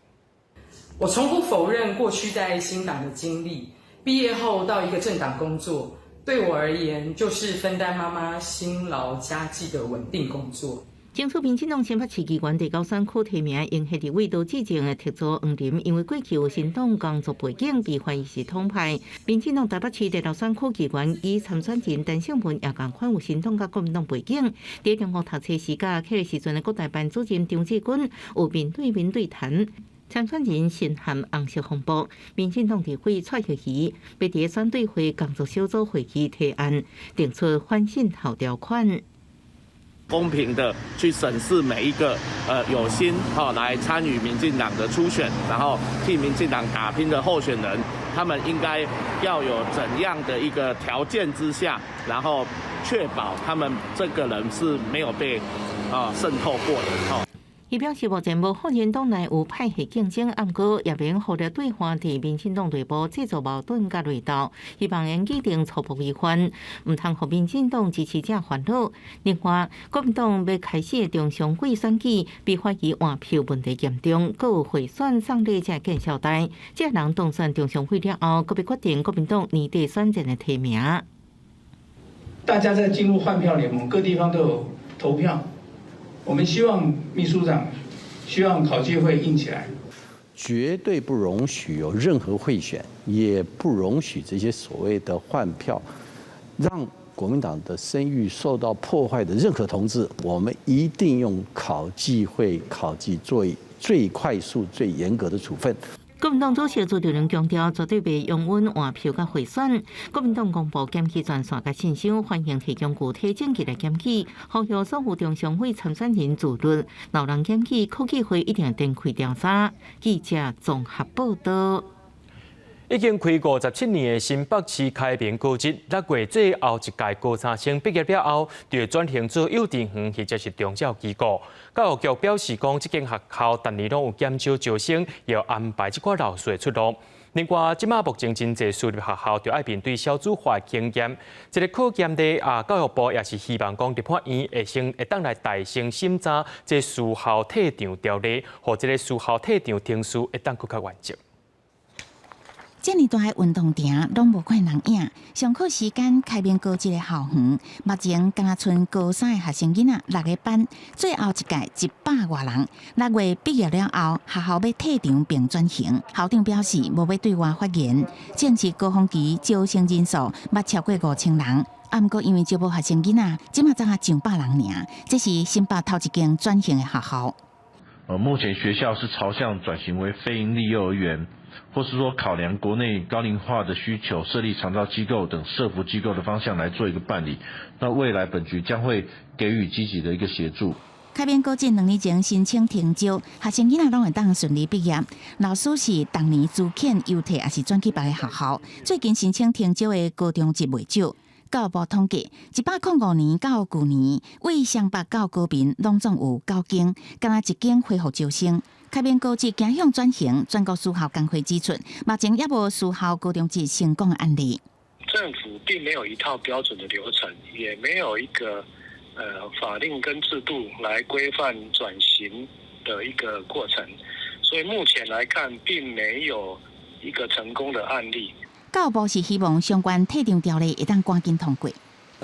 我从不否认过去在新党的经历。毕业后到一个政党工作，对我而言就是分担妈妈辛劳家计的稳定工作。争取民进党新北市议员第9选区提名，因迄立委都之前的特助黄林，因为过去有新党工作背景，被怀疑是统派。民进党台北市第6选区议员以参选人陈胜文也共款有新党甲国民党背景。伫中学读册时甲迄个时阵的国台办主任张志军有面对谈。参选人身含红色红布，民进党立委蔡玉仪要伫选对会工作小组会议提案，定出反渗透条款。公平的去审视每一个有心来参与民进党的初选，然后替民进党打拼的候选人，他们应该要有怎样的一个条件之下，然后确保他们这个人是没有被渗透过的。伊表示，目前无发现党内有派系竞争，暗过也免互了对话伫民进党内部制造矛盾甲内斗，希望能拟定初步预案，唔通互民进党支持者烦恼。另外，国民党要开始的中常委选举，被怀疑换票问题严重，阁有贿选送礼才见效代。这人当选中常委了后，阁被决定国民党年底选战的提名。大家在进入换票联盟，各地方都有投票。我们希望秘书长，希望考纪会硬起来，绝对不容许有任何贿选，也不容许这些所谓的换票，让国民党的声誉受到破坏的任何同志，我们一定用考纪会考纪做最快速、最严格的处分。国民党主席朱立伦强调，绝对袂用稳换票甲贿选。国民党公布检举专线甲信箱，欢迎提供具体证据来检举，呼吁所有中常委参选人自律。老人检举，考纪会一定展开调查。记者综合报道。已经开57年的新北市开明高职，6月最后一届高三生毕业了后，就转型做幼稚园或者是中教机构。教育局表示讲，这间学校逐年拢有减少招生，也安排这块老师的出路。另外，即马目前真侪私立学校就爱面对小组化经验，这个考验的教育部也是希望讲立法院会当来大声审查这私校退场条例，或这个私校退场程序会当更较完整。这么大的运动场拢无看人影，上课时间开明高职的校园，目前刚剩高三的学生囡仔6个班，最后一届100多人。6月毕业了后，学校要退场并转型，校长表示无要对外发言。正是高峰期招生人数捌超过5000人，不过因为招无学生囡仔，即马才上100人尔。这是新北头一间转型的学校。目前学校是朝向转型为非营利幼儿园，或是说考量国内高龄化的需求，设立长照机构等社福机构的方向来做一个办理。那未来本局将会给予积极的一个协助。开明高职2年前申请停招，学生囡仔拢会当顺利毕业。老师是当年资遣优退，也是转去别个学校。最近申请停招的高中职未少。教育部统计，105年到旧年，为双北到高屏拢总有9间，敢若1间恢复招生。开明高职走向转型，全国私校工会指出，目前也无私校高中职成功的案例。政府并没有一套标准的流程，也没有一个法令跟制度来规范转型的一个过程，所以目前来看，并没有一个成功的案例。教育部是希望相关退场条例会当赶紧通过。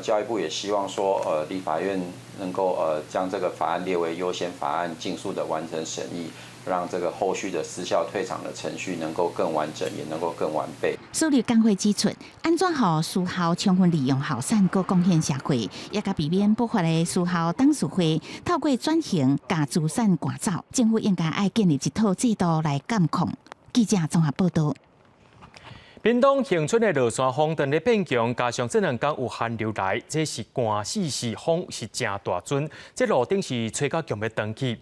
教育部也希望说，立法院能够将这个法案列为优先法案，尽速的完成审议，让这个后续的失效退场的程序能够更完整，也能够更完备。苏律工会指出，安怎让私校充分利用后产，佮贡献社会，也甲避免不法的私校董事会透过转型甲资产赶走，政府应该爱建立一套制度来监控。记者综合报道。屏东恒春的落山风阵咧变强，加上这两天有寒流来，这是寒死是风是真大阵，这路顶是吹到强要断去。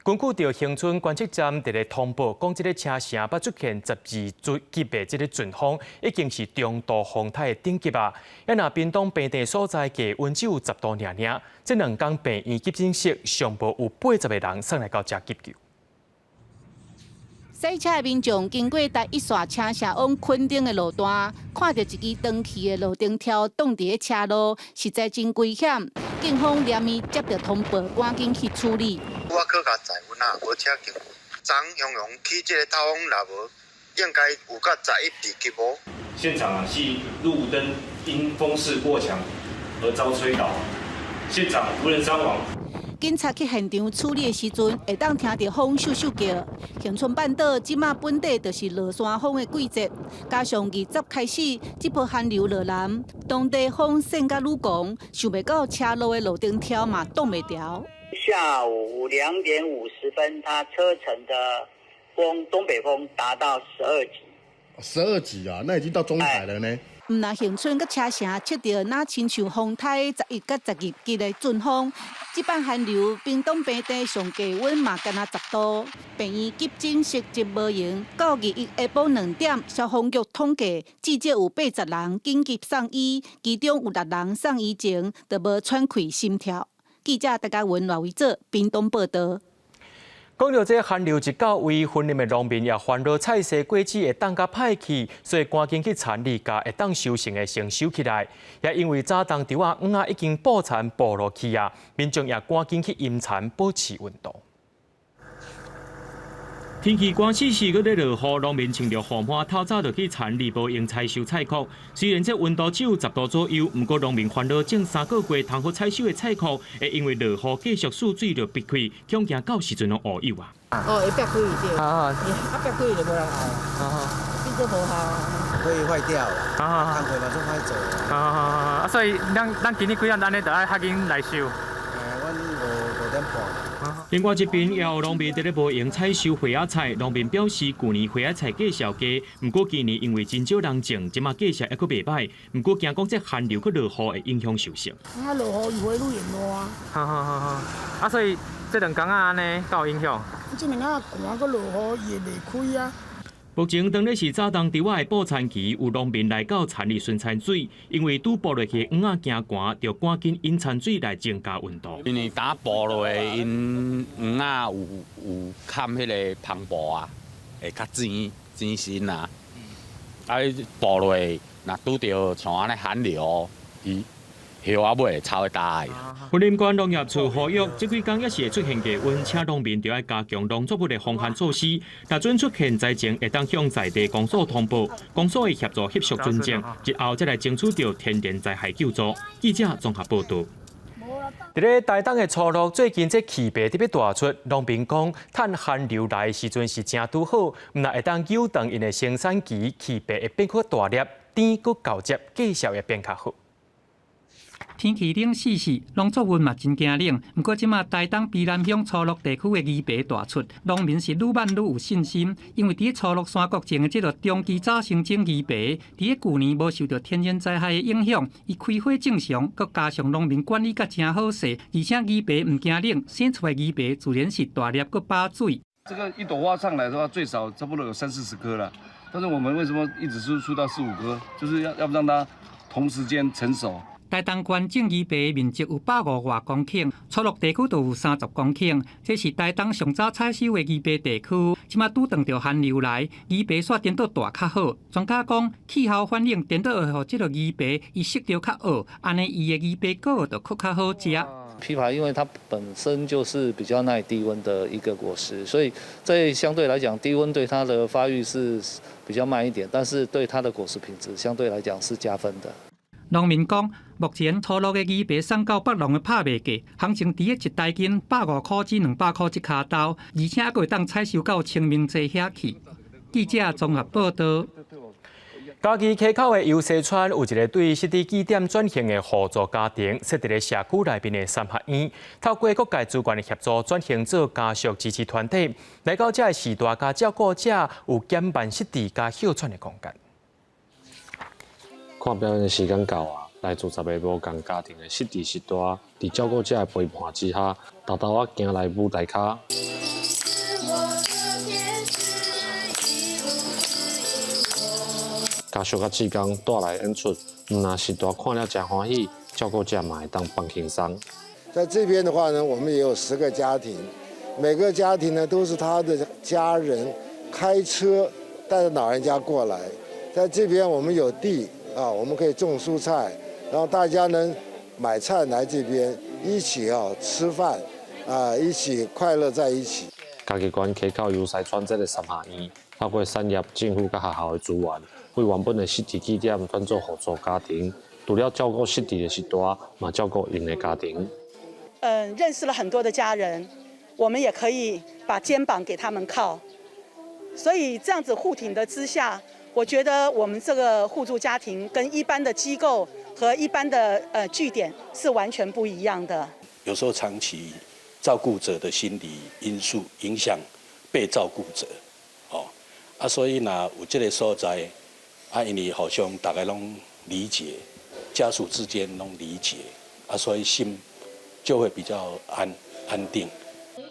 根据着恒春观测站伫咧通报，讲这个车城捌出现12级的这个阵风，已经是中度风态的顶级啊。也若屏东平地所在低温只有10度尔尔，这两天病院急诊室上无有80个人上来到遮急救。赛车的民众经过台一线车城往垦丁的路段，看到一支长期的路顶条挡伫车路，实在真危险。警方连夜接到通报，赶紧去处理。我去甲载阮啊，无车经过。昨雄雄起这个台风，若无应该有到11级无。现场是路灯因风势过强而遭吹倒，现场无人伤亡。警察去现场处理的时阵，会当听到风咻咻叫。恒春半岛即马本地就是落山风的季节，加上20开始这波寒流落南，当地风势甲愈强，想袂到车路的路顶条嘛挡袂牢。下午2点50分，它车程的东北风达到12级。12级啊，那已经到中海了呢。毋但恒春甲车城测到那亲像风台11到12级的阵风，这版寒流，屏东平地上低温嘛干那10度，病院急诊室接无用。到21下晡2点，消防局统计至少有80人紧急送医，其中有6人送医前就无喘气心跳。记者大家文赖维做屏东报道。讲到这寒流一到位，婚林的农民也烦恼菜色果子会当甲歹去，所以赶紧去田里甲会当收成的先收起来。也因为早冬稻啊、黄啊已经爆田爆落去啊，民众也赶紧去阴田保持温度。天气关系是搁咧落雨，农民穿着雨靴，透早就去田里无用采收菜壳。虽然这温度只有10度左右，不过农民烦恼种3个月通好采收的菜壳，会因为落雨继续蓄水就闭开，恐惊到时阵就乌有啊。会闭开对。闭开就无人熬。变做无效。会坏掉了。工课嘛，总歹做。所以咱今日几点安尼就爱较紧来收。阮5点半。另外一边也有农民在咧无用采收花仔菜，农民表示旧年花仔菜价少加，不过今年因为真少人种，即马价钱还佫袂歹，不过惊讲这寒流佮落雨会影响收成。落雨会愈严烂。好。所以这2天安尼有影响。这2天寒佮落雨伊会袂开啊。目前当咧是早冬稻仔的补田期，有农民来到田里寻田水，因为拄爆落去黄仔惊寒，就赶紧引田水来增加温度。因为打爆落的因黄仔有砍迄个篷布啊，会较甜身啊。爆落的若拄着像安尼寒流，伊叶仔尾超会大。云林县农业处呼吁，这几天也是会出现低温，请农民就要加强农作物的防寒措施。若准出现灾情，会当向在地公所通报，公所会协助翕属准证，日后再来争取到天然灾害救助。记者综合报道。伫咧台东的初六，最近这气白特别大出，农民讲，趁寒流来的时阵是正拄好，毋但会当诱动因的生产期，气白会变较大粒，甜佮厚接，绩效会变较好。天气冷死死，农作物嘛真惊冷。不过即马台东卑南乡初鹿地区的鱼白大出，农民是愈慢愈有信心，因为伫初鹿山国种的这个中期早生种鱼白，伫旧年无受到天然灾害的影响，伊开花正常，佮加上农民管理甲真好势，而且鱼白唔惊冷，生出来鱼白自然是大粒佮把水。这个一朵花上来的话，最少差不多有30-40颗了，但是我们为什么一直输到4-5颗？就是要让它同时间成熟。台东县种鱼白面积有150外公顷，初鹿地区就有30公顷。这是台东上早采收的鱼白地区，即马拄碰到寒流来，鱼白煞颠倒大较好。专家讲，气候反应颠倒会让这个鱼白伊色着较黑，安尼伊的鱼白果就较好食。枇杷因为它本身就是比较耐低温的一个果实，所以在相对来讲，低温对它的发育是比较慢一点，但是对它的果实品质相对来讲是加分的。农民讲，目前初落的鱼白送到北农的拍卖价，行情伫一台斤150块至200块一卡刀，而且还会当采收到清明节遐去。记者综合报道。嘉义溪口的优西村有一个对实体据点转型的互助家庭，设伫咧社区内面的三合院，透过各界资源的协助，转型做家属支持团体。来到这时代，甲照顾者有减慢失智甲哮喘的空间。看表演的时间到啊，来自10个无共家庭的失智时代，伫照顾者的陪伴之下，偷偷啊行来舞台骹。家属甲志工带来演出，若是大看了真欢喜，照顾者嘛会当放轻松。在这边的话呢，我们也有10个家庭，每个家庭呢都是他的家人开车带着老人家过来。在这边我们有地啊，我们可以种蔬菜，然后大家呢买菜来这边一起吃饭啊，一起快乐在一起。嘉义县溪口优西村这个三合院，透过产业、政府甲学校的资源。为原本的失智据点转做互助家庭，除了照顾失智的时代，嘛照顾因的家庭。认识了很多的家人，我们也可以把肩膀给他们靠。所以这样子互挺的之下，我觉得我们这个互助家庭跟一般的机构和一般的据点是完全不一样的。有时候长期照顾者的心理因素影响被照顾者，所以呢，有这个所在。因为互相大家拢理解，家属之间拢理解，所以心就会比较安定。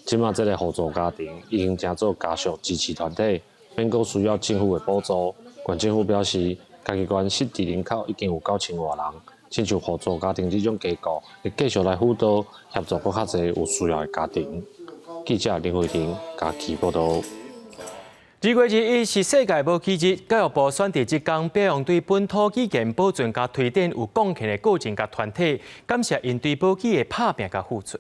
即马这个互助家庭已经成做家属支持团体，免阁需要政府的补助。县政府表示，嘉义县失智人口已经有9000多人，亲像互助家庭这种机构，会继续来辅导协助更较侪有需要的家庭。记者林慧婷嘉义报道。2月1日是世界母鸡日，教育部选择这天表扬对本土语言保存甲推展有贡献的个人甲团体，感谢因对母鸡的打拼甲付出。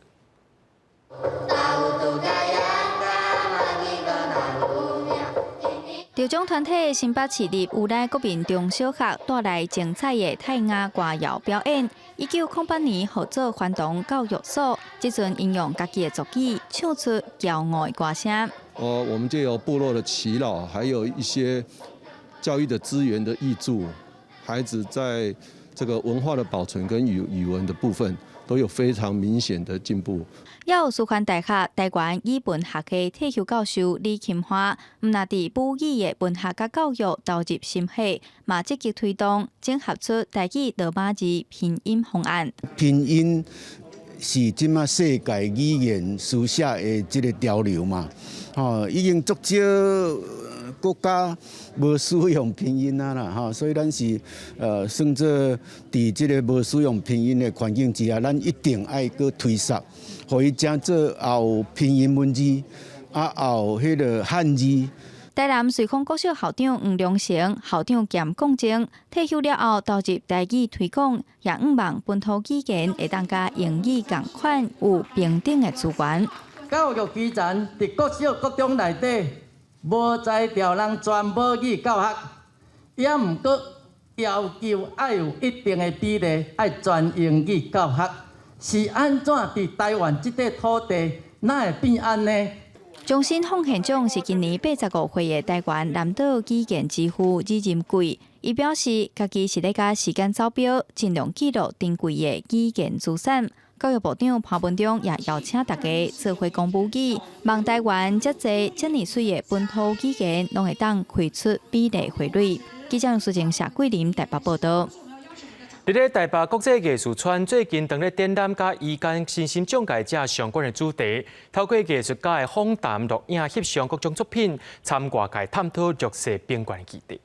得奖团体新北市立有赖国民中小学带来精彩的泰雅歌谣表演。1908年合作环东教育所，这阵应用家己的族语，唱出骄傲的歌声。我们就有部落的耆老，还有一些教育的资源的挹注，孩子在这个文化的保存跟语文的部分都有非常明显的进步。也有师范大学台湾语文学系退休教授李金花，毋但伫母语的文学甲教育投入心血，嘛积极推动整合出台语罗马字拼音方案。拼音是即马世界语言书写的即个潮流嘛，已经足少国家无使用拼音啊啦，所以咱是算做伫即个无使用拼音的环境之下，咱一定爱去推广，互伊正做有拼音文字，有迄个汉字。台南瑞丰国小校长黄良成校长兼讲经，退休了后投入台语推广，也希望本土语言会当甲英语同款有平等的资源。教育基层伫国小国中内底，无在调人全母语教学，也毋过要求爱有一定的比例爱全英语教学，是安怎伫台湾这块土地，哪会变安呢？中心奉献奖是今年85岁的台湾南岛语言之父李仁贵，伊表示家己是咧甲时间走表，尽量记录珍贵的语言资产。教育部长潘文忠也邀请大家做伙讲母语，望台湾遮济遮尔水的本土语言，拢会当开出比例汇率。记者苏晴、谢桂林台北报道。伫咧台北国际艺术村最近当咧展览甲医间身心障碍者相关的主题，透过艺术家的访谈、录影、翕相各种作品，参观界探讨弱势边缘议题。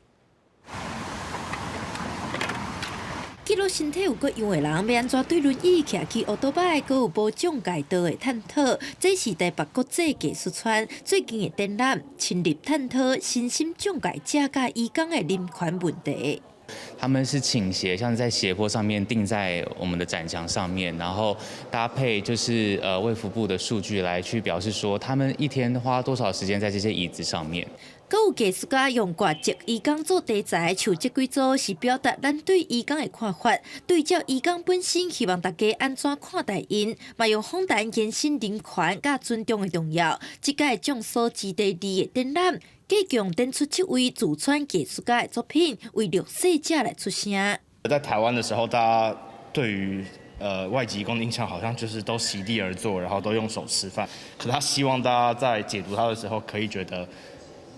记录身体有各样的人，要安怎对轮椅、骑奥多摆，阁有无障碍道的探讨，这是台北国际艺术村最近的展览，深入探讨身心障碍者甲医工的人权问题。他们是倾斜，像在斜坡上面钉在我们的展墙上面，然后搭配就是卫福部的数据来去表示说，他们一天花多少时间在这些椅子上面。阁有艺术家用挂植鱼缸做题材，像这几组是表达咱对鱼缸的看法，对照鱼缸本身，希望大家安怎看待因，嘛用访谈延伸人权甲尊重的重要。这届种所基地2的展览，继续展出这位自传艺术家的作品，为弱势者来出声。在台湾的时候，大家对于外籍移工的印象好像就是都席地而坐，然后都用手吃饭。可他希望大家在解读他的时候，可以觉得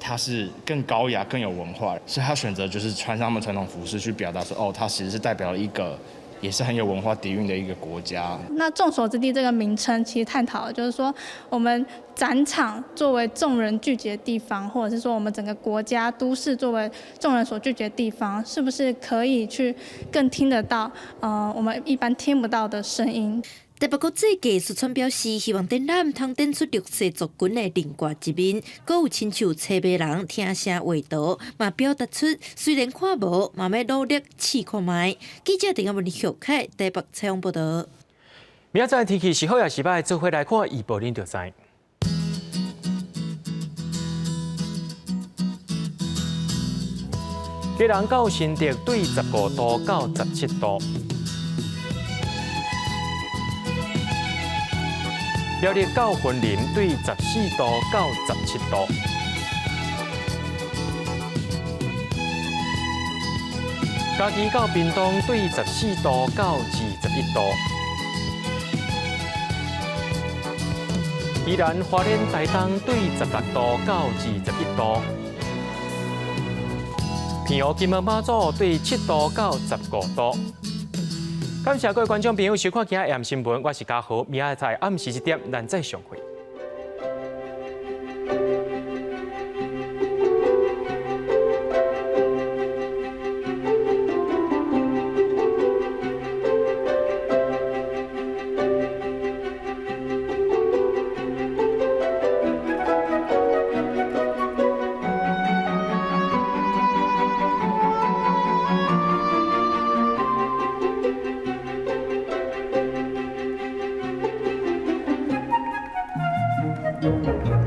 他是更高雅、更有文化，所以他选择就是穿上他们传统服饰去表达说，哦，他其实是代表了一个也是很有文化底蕴的一个国家。那众所之地这个名称，其实探讨的就是说，我们展场作为众人聚集的地方，或者是说我们整个国家都市作为众人所聚集的地方，是不是可以去更听得到我们一般听不到的声音？台北国际艺术村表示，希望展览通展出弱势族群的另外一面，阁有亲像车马人听声画图，嘛表达出虽然看无，嘛要努力试看卖。记者陈亚文小凯台北采访报道。明仔载天气是好也是歹，做伙来看预报，恁就知。基隆到新竹对15度到17度。苗栗到云林对14度到17度，嘉义到屏东对14度到21度，宜兰花莲台东对16度到21度，平湖金门马祖对7度到15度。感谢各位观众朋友收看今日AM新闻，我是嘉豪，明仔载暗时1点咱再相会。Thank you.